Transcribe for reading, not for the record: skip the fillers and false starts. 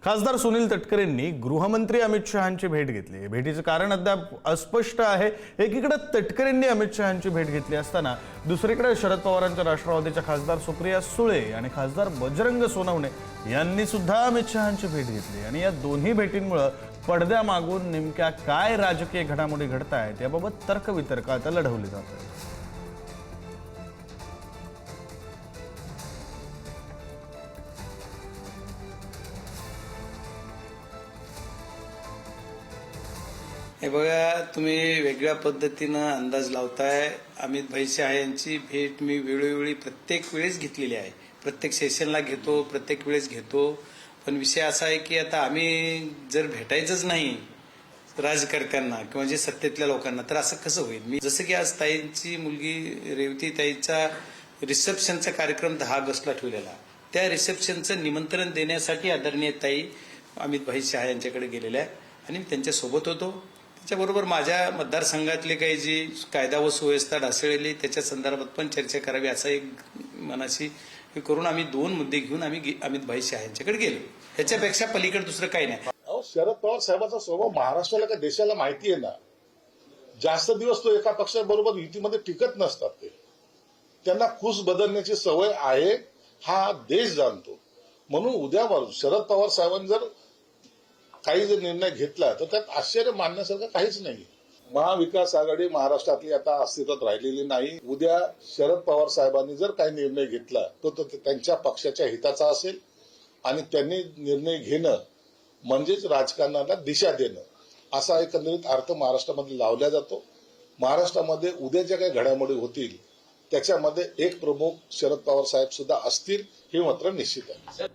खासदार सुनील तटकरेंनी गृहमंत्री अमित शहांची भेट घेतली। भेटीचं कारण अद्याप अस्पष्ट आहे। एकीकडे तटकरेंनी अमित शहांची भेट घेतली असताना दुसरीकडे शरद पवारांच्या राष्ट्रवादीच्या खासदार सुप्रिया सुळे आणि खासदार बजरंग सोनवणे यांनी सुद्धा अमित शहांची भेट घेतली आणि या दोन्ही भेटींमुळे पडद्यामागून नेमक्या काय राजकीय घडामोडी घडतायत याबाबत तर्कवितर्क आता लढवले जात आहेत। हे बघा, तुम्ही वेगळ्या पद्धतीनं अंदाज लावताय। अमित भाई शहा यांची भेट मी वेळोवेळी प्रत्येक वेळेस घेतलेली आहे। प्रत्येक सेशनला घेतो, प्रत्येक वेळेस घेतो। पण विषय असा आहे की आता आम्ही जर भेटायचंच नाही राजकर्त्यांना किंवा जे सत्तेतल्या लोकांना, तर असं कसं होईल? मी जसं की आज ताईंची मुलगी रेवती ताईचा रिसेप्शनचा कार्यक्रम 10 ऑगस्टला ठेवलेला, त्या रिसेप्शनचं निमंत्रण देण्यासाठी आदरणीय ताई अमित भाई शहा यांच्याकडे गेलेल्या आणि मी त्यांच्यासोबत होतो। त्याच्याबरोबर माझ्या मतदारसंघातले काही जी कायदा व सुव्यवस्था ढासळली त्याच्या संदर्भात पण चर्चा करावी असं एक मनाशी करून आम्ही 2 मुद्दे घेऊन आम्ही अमित भाई शहा यांच्याकडे गेलो। ह्याच्यापेक्षा पलीकडे दुसरं काही नाही। शरद पवार साहेबांचा स्वभाव महाराष्ट्राला का देशाला माहिती आहे ना। जास्त दिवस तो एका पक्षाबरोबर युतीमध्ये टिकत नसतात। त्यांना खुश बदलण्याची सवय आहे, हा देश जाणतो। म्हणून उद्या शरद पवार साहेबांनी जर काही जर निर्णय घेतला तर त्यात आश्चर्य मानण्यासारखं काहीच नाही। महाविकास आघाडी महाराष्ट्रातली आता अस्तित्वात राहिलेली नाही। उद्या शरद पवार साहेबांनी जर काही निर्णय घेतला तो त्यांच्या पक्षाच्या हिताचा असेल आणि त्यांनी निर्णय घेणं म्हणजेच राजकारणाला दिशा देणं असा एकंदरीत अर्थ महाराष्ट्रामध्ये लावला जातो। महाराष्ट्रामध्ये उद्या ज्या काही घडामोडी होतील त्याच्यामध्ये एक प्रमुख शरद पवार साहेब सुद्धा असतील हे मात्र निश्चित आहे।